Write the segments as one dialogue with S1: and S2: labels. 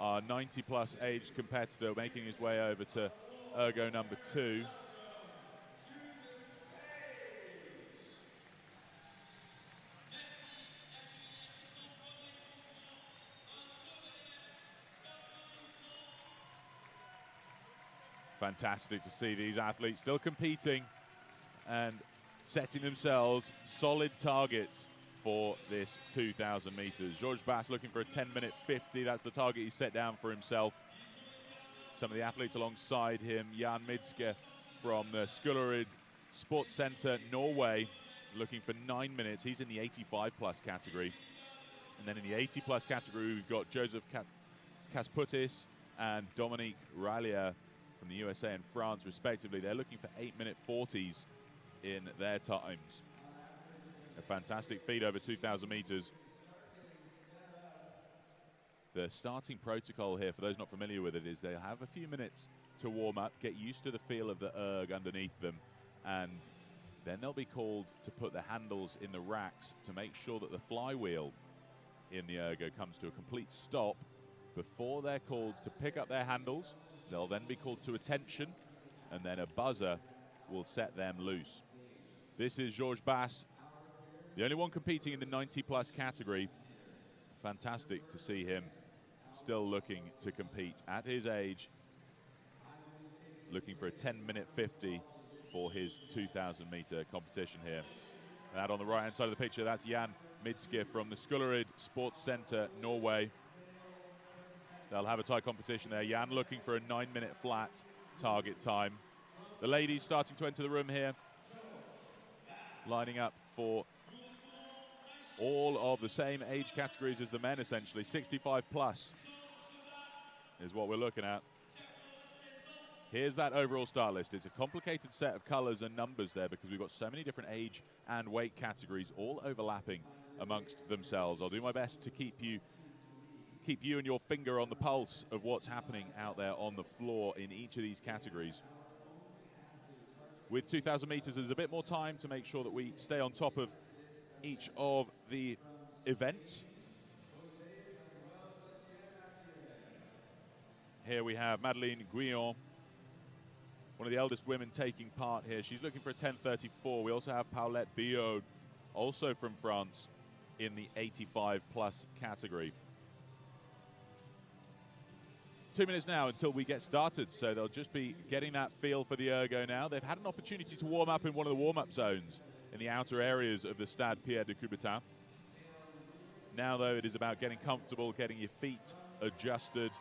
S1: our 90-plus age competitor, making his way over to ergo number 2. Fantastic to see these athletes still competing and setting themselves solid targets for this 2,000 meters. Georges Bass looking for a 10-minute 50. That's the target he set down for himself. Some of the athletes alongside him, Jan Midtske from the Skullerud Sports Center, Norway, looking for 9 minutes. He's in the 85-plus category. And then in the 80-plus category, we've got Joseph Kasputis and Dominique Rallier from the USA and France, respectively. They're looking for 8-minute 40s in their times. A fantastic feat over 2,000 meters. The starting protocol here, for those not familiar with it, is they have a few minutes to warm up, get used to the feel of the erg underneath them, and then they'll be called to put the handles in the racks to make sure that the flywheel in the ergo comes to a complete stop before they're called to pick up their handles. They'll then be called to attention, and then a buzzer will set them loose. This is Georges Bass, the only one competing in the 90-plus category. Fantastic to see him still looking to compete at his age, looking for a 10-minute 50 for his 2,000-meter competition here. And on the right-hand side of the picture, that's Jan Midtske from the Skullerud Sports Center, Norway. They'll have a tight competition there. Jan looking for a 9-minute flat target time. The ladies starting to enter the room here, lining up for all of the same age categories as the men, essentially. 65 plus is what we're looking at. Here's that overall start list. It's a complicated set of colors and numbers there because we've got so many different age and weight categories all overlapping amongst themselves. I'll do my best to keep you and your finger on the pulse of what's happening out there on the floor in each of these categories. With 2,000 meters, there's a bit more time to make sure that we stay on top of each of the events. Here we have Madeleine Guillon, one of the eldest women taking part here. She's looking for a 10:34. We also have Paulette Biot, also from France, in the 85-plus category. 2 minutes now until we get started, so they'll just be getting that feel for the ergo now. They've had an opportunity to warm up in one of the warm-up zones in the outer areas of the Stade Pierre de Coubertin. Now, though, it is about getting comfortable, getting your feet adjusted,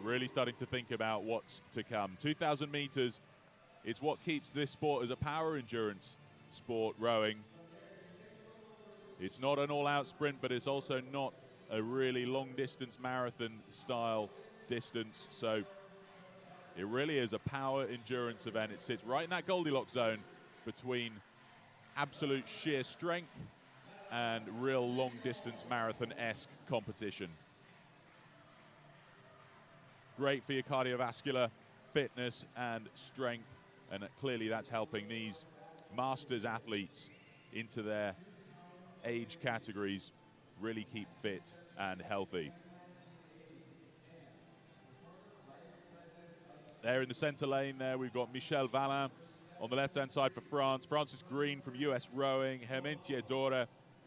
S1: really starting to think about what's to come. 2,000 meters, it's what keeps this sport as a power endurance sport, rowing. It's not an all-out sprint, but it's also not a really long-distance marathon-style distance, so it really is a power endurance event. It sits right in that Goldilocks zone between absolute sheer strength and real long-distance marathon-esque competition. Great for your cardiovascular fitness and strength, and clearly that's helping these masters athletes into their age categories really keep fit and healthy. There in the center lane there, we've got Michel Valin on the left-hand side for France. Francis Green from US Rowing. Hermintie Dora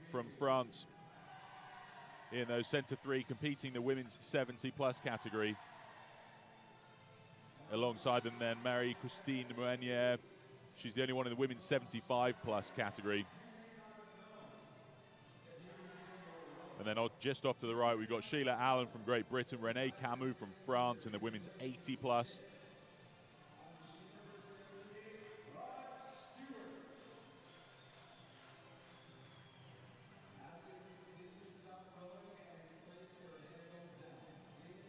S1: from France in those center three, competing the women's 70-plus category. Alongside them then, Marie-Christine Mounier. She's the only one in the women's 75-plus category. And then just off to the right, we've got Sheila Allen from Great Britain, Renee Camus from France in the women's 80-plus.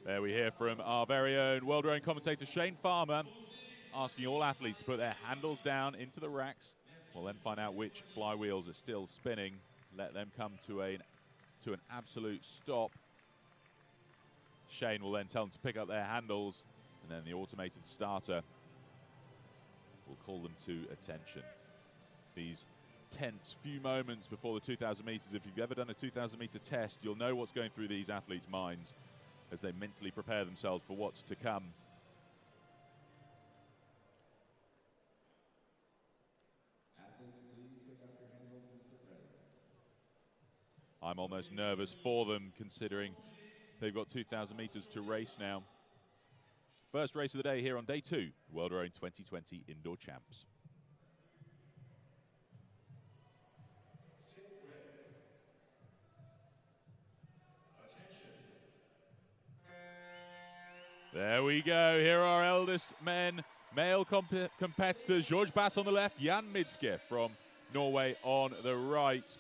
S1: There we hear from our very own world rowing commentator Shane Farmer, asking all athletes to put their handles down into the racks. We'll then find out which flywheels are still spinning, let them come to an absolute stop. Shane will then tell them to pick up their handles, and then the automated starter will call them to attention. These tense few moments before the 2,000 meters. If you've ever done a 2,000 meter test, you'll know what's going through these athletes' minds as they mentally prepare themselves for what's to come. I'm almost nervous for them, considering they've got 2,000 meters to race now. First race of the day here on day 2, World Rowing 2020 Indoor Champs. There we go. Here are our eldest men, male competitors. George Bass on the left, Jan Midtske from Norway on the right.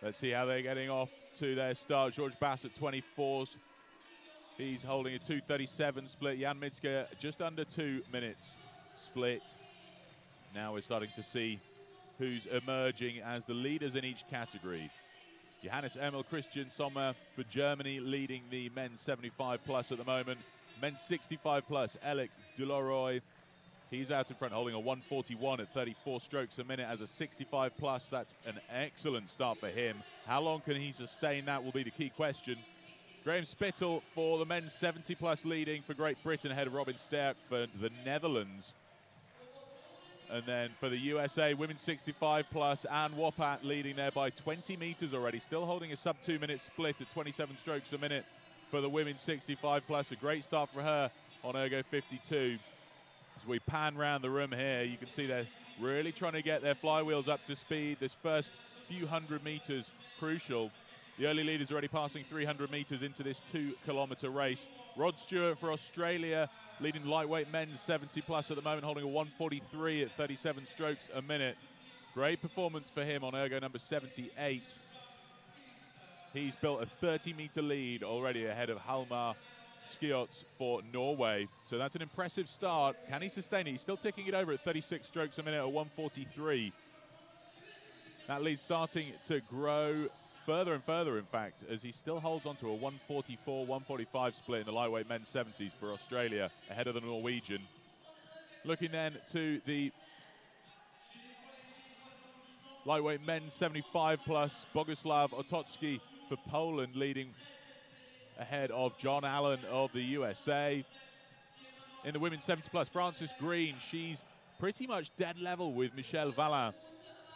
S1: Let's see how they're getting off to their start. George Bass at 24s. He's holding a 2:37 split. Jan Midtske just under 2 minutes split. Now we're starting to see who's emerging as the leaders in each category. Johannes Emil Christian Sommer for Germany leading the men's 75 plus at the moment. Men's 65 plus, Eric Duloroy. He's out in front holding a 1:41 at 34 strokes a minute as a 65 plus. That's an excellent start for him. How long can he sustain that will be the key question. Graham Spittle for the men's 70 plus leading for Great Britain ahead of Robin Sterk for the Netherlands. And then for the USA, women's 65 plus, Anne Wopat leading there by 20 meters already, still holding a sub 2 minute split at 27 strokes a minute for the women's 65 plus. A great start for her on Ergo 52. As we pan round the room here, you can see they're really trying to get their flywheels up to speed. This first few hundred meters crucial. The early leaders already passing 300 meters into this 2 kilometer race. Rod Stewart for Australia leading lightweight men's 70 plus at the moment, holding a 1:43 at 37 strokes a minute. Great performance for him on Ergo number 78. He's built a 30-meter lead already ahead of Halmar Skiots for Norway. So that's an impressive start. Can he sustain it? He's still ticking it over at 36 strokes a minute at 1:43. That lead starting to grow further and further, in fact, as he still holds on to a 1:44, 1:45 split in the lightweight men's 70s for Australia, ahead of the Norwegian. Looking then to the lightweight men's 75 plus, Boguslav Otocki for Poland leading ahead of John Allen of the USA. In the women's 70 plus, Frances Green, she's pretty much dead level with Michelle Vallin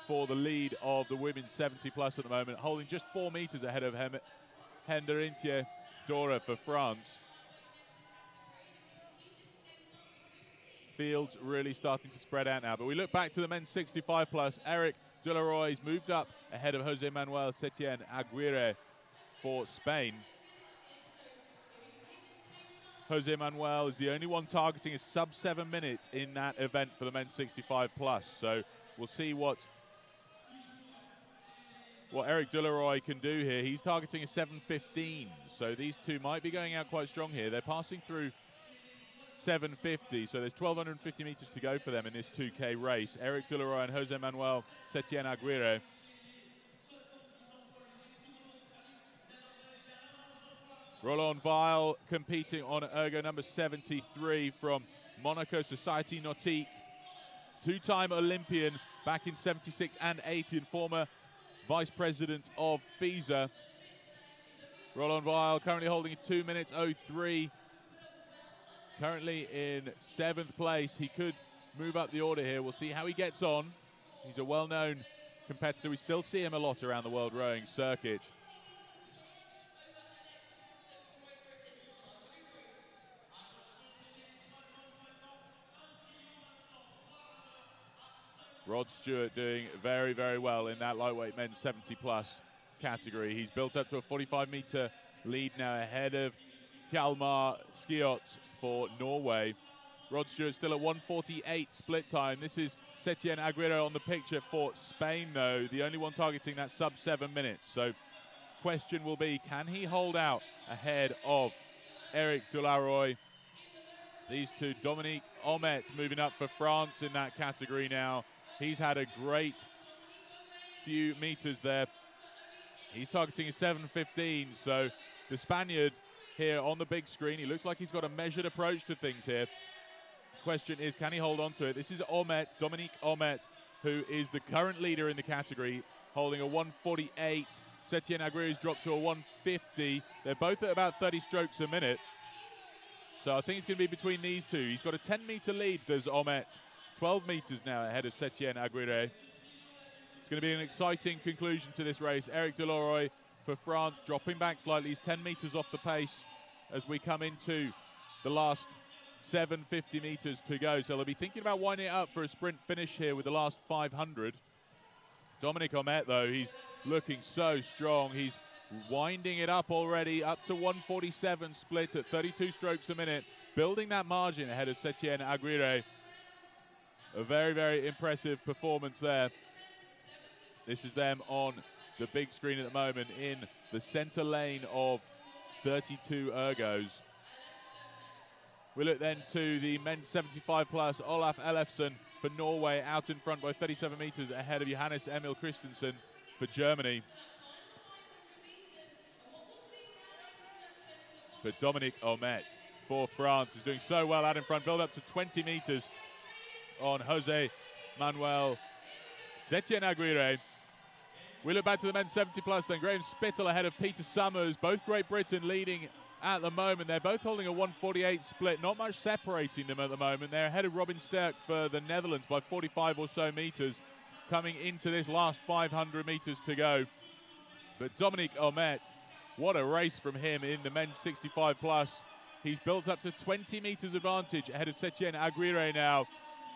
S1: for the lead of the women's 70 plus at the moment, holding just 4 meters ahead of Henderintje Dora for France. Field's really starting to spread out now, but we look back to the men's 65 plus. Eric Duloroy's moved up ahead of Jose Manuel Setien Aguirre for Spain. Jose Manuel is the only one targeting a sub 7 minutes in that event for the men's 65 plus. So we'll see what Eric Duloroy can do here. He's targeting a 7:15, so these two might be going out quite strong here. They're passing through 7:50, so there's 1,250 meters to go for them in this 2K race. Eric Duloroy and Jose Manuel Setien Aguirre. Roland Weil competing on Ergo number 73 from Monaco Society Nautique. Two-time Olympian back in 76 and 80 and former Vice President of FISA. Roland Weil currently holding a 2 minutes 03. Currently in 7th place. He could move up the order here. We'll see how he gets on. He's a well-known competitor. We still see him a lot around the World Rowing circuit. Rod Stewart doing very, very well in that lightweight men's 70 plus category. He's built up to a 45-meter lead now ahead of Hjalmar Skiots for Norway. Rod Stewart still at 1:48 split time. This is Setien Aguirre on the picture for Spain, though, the only one targeting that sub 7 minutes. So question will be, can he hold out ahead of Eric Duloroy? These two, Dominique Omet moving up for France in that category now. He's had a great few meters there. He's targeting a 7:15, so the Spaniard here on the big screen, he looks like he's got a measured approach to things here. Question is, can he hold on to it? This is Omet, Dominique Omet, who is the current leader in the category, holding a 148. Setien Aguirre's dropped to a 150. They're both at about 30 strokes a minute. So I think it's going to be between these two. He's got a 10-meter lead, does Omet. 12 meters now ahead of Setien Aguirre. It's going to be an exciting conclusion to this race. Eric Deloroy for France dropping back slightly. He's 10 meters off the pace as we come into the last 750 meters to go. So they'll be thinking about winding it up for a sprint finish here with the last 500. Dominic Omet, though, he's looking so strong. He's winding it up already, up to 147 split at 32 strokes a minute, building that margin ahead of Setien Aguirre. A very, very impressive performance there. This is them on the big screen at the moment in the center lane of 32 ergos. We look then to the men's 75 plus. Olaf Ellefsen for Norway out in front by 37 meters ahead of Johannes Emil Christensen for Germany. But Dominic Omet for France is doing so well out in front. Build up to 20 meters on Jose Manuel Setien Aguirre. We look back to the men's 70 plus then. Graham Spittle ahead of Peter Summers. Both Great Britain leading at the moment. They're both holding a 148 split. Not much separating them at the moment. They're ahead of Robin Sterk for the Netherlands by 45 or so meters coming into this last 500 meters to go. But Dominic Omet, what a race from him in the men's 65 plus. He's built up to 20 meters advantage ahead of Setien Aguirre now.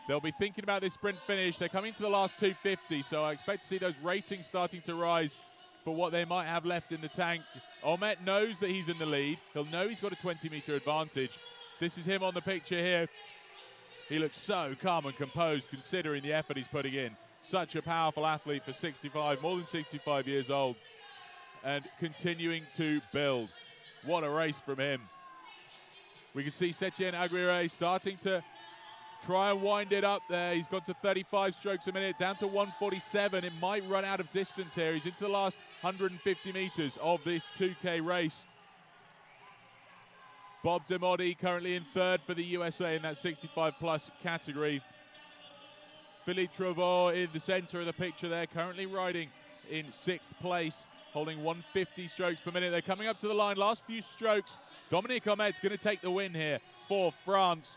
S1: They'll be thinking about this sprint finish. They're coming to the last 250, so I expect to see those ratings starting to rise for what they might have left in the tank. Omet knows that he's in the lead. He'll know he's got a 20-meter advantage. This is him on the picture here. He looks so calm and composed considering the effort he's putting in. Such a powerful athlete for 65, more than 65 years old, and continuing to build. What a race from him. We can see Setien Aguirre starting to try and wind it up there. He's gone to 35 strokes a minute, down to 147. It might run out of distance here. He's into the last 150 meters of this 2K race. Bob Demodi currently in third for the USA in that 65 plus category. Philippe Trevaux in the center of the picture there, currently riding in 6th place, holding 150 strokes per minute. They're coming up to the line, last few strokes. Dominic Omet's going to take the win here for France.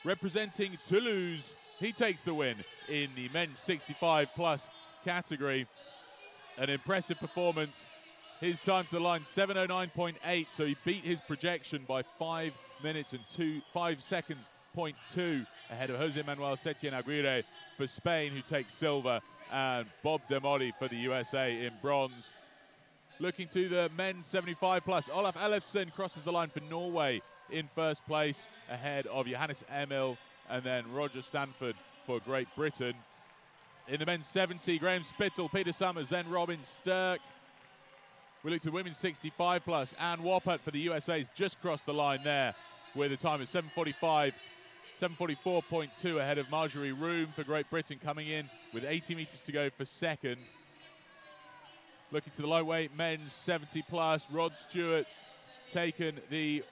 S1: Representing Toulouse, he takes the win in the men's 65 plus category. An impressive performance. His time to the line, 7:09.8, so he beat his projection by 5 minutes and 5 seconds, 0.2 ahead of Jose Manuel Setien Aguirre for Spain, who takes silver, and Bob Demodi for the USA in bronze. Looking to the men's 75 plus, Olaf Ellefsen crosses the line for Norway in first place ahead of Johannes Emil and then Roger Stanford for Great Britain. In the men's 70, Graham Spittle, Peter Summers, then Robin Sterk. We look to the women's 65 plus. Anne Woppert for the USA has just crossed the line there with a time of 7:44.2 ahead of Marjorie Room for Great Britain, coming in with 80 meters to go for second. Looking to the lightweight men's 70 plus, Rod Stewart's taken the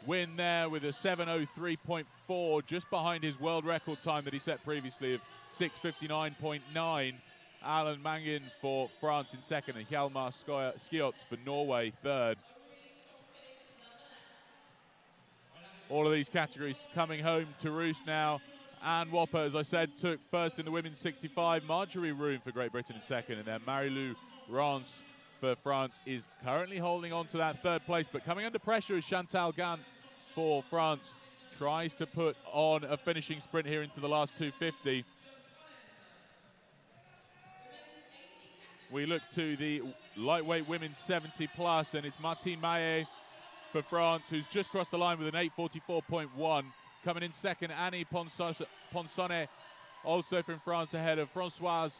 S1: win there with a 7:03.4, just behind his world record time that he set previously of 6:59.9. Alan Mangin for France in second and Hjalmar Skiots for Norway third. All of these categories coming home to roost now. Anne Woppert, as I said, took first in the women's 65. Marjorie Room for Great Britain in second, and then Marie-Lou Rance for France is currently holding on to that third place, but coming under pressure is Chantal Gant for France. Tries to put on a finishing sprint here into the last 250. We look to the lightweight women's 70 plus, and it's Martine Maillet for France, who's just crossed the line with an 8:44.1. Coming in second, Annie Ponsonnet, also from France, ahead of Françoise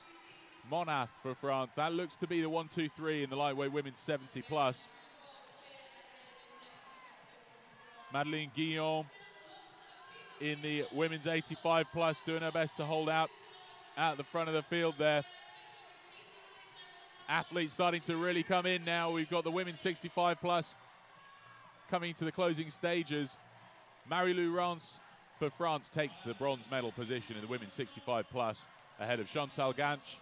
S1: Monath for France. That looks to be the 1-2-3 in the lightweight women's 70 plus. Madeleine Guillon in the women's 85 plus, doing her best to hold out at the front of the field there. Athletes starting to really come in now. We've got the women's 65 plus coming to the closing stages. Marie-Lou Rance for France takes the bronze medal position in the women's 65 plus ahead of Chantal Ganch,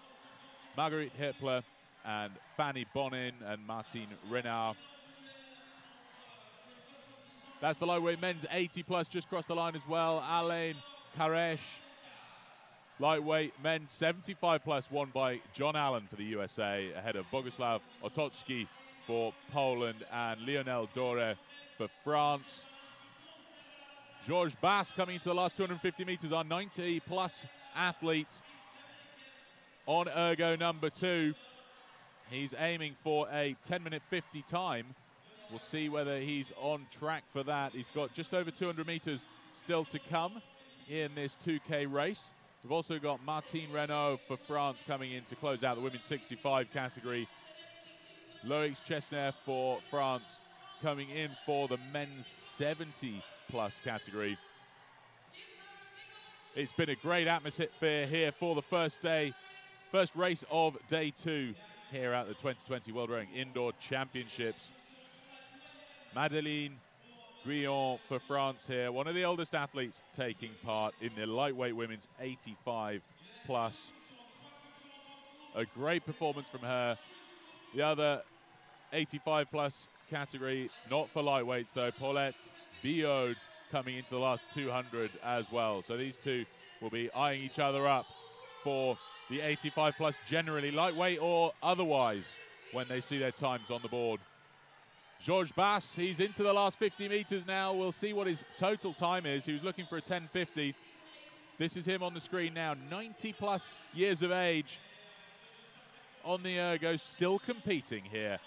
S1: Marguerite Hippler, and Fanny Bonin and Martine Renard. That's the lightweight men's 80 plus just crossed the line as well. Alain Karesh. Lightweight men's 75 plus won by John Allen for the USA ahead of Boguslav Otocki for Poland and Lionel Dore for France. Georges Bass coming into the last 250 meters, our 90 plus athlete on ergo number 2. He's aiming for a 10-minute 50 time. We'll see whether he's on track for that. He's got just over 200 meters still to come in this 2K race. We've also got Martine Renaud for France coming in to close out the women's 65 category. Loïc Chesner for France coming in for the men's 70 plus category. It's been a great atmosphere here for the first race of day 2 here at the 2020 World Rowing Indoor Championships. Madeleine Guillon for France here, one of the oldest athletes taking part in the lightweight women's 85 plus. A great performance from her. The other 85 plus category, not for lightweights though, Paulette Billaud coming into the last 200 as well. So these two will be eyeing each other up for the 85 plus generally, lightweight or otherwise, when they see their times on the board. Georges Bass, he's into the last 50 meters now. We'll see what his total time is. He was looking for a 10:50. This is him on the screen now, 90 plus years of age on the ergo, still competing here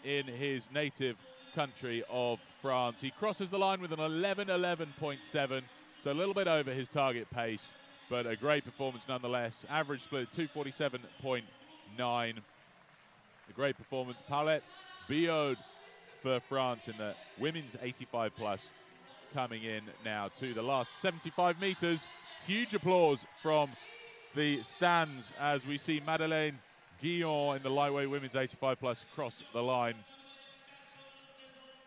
S1: in his native country of France. He crosses the line with an 11:11.7, so a little bit over his target pace, but a great performance nonetheless. Average split 2:47.9. A great performance. Paulette Billaud for France in the women's 85 plus coming in now to the last 75 meters. Huge applause from the stands as we see Madeleine Guillon in the lightweight women's 85 plus cross the line.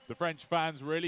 S1: The French fans really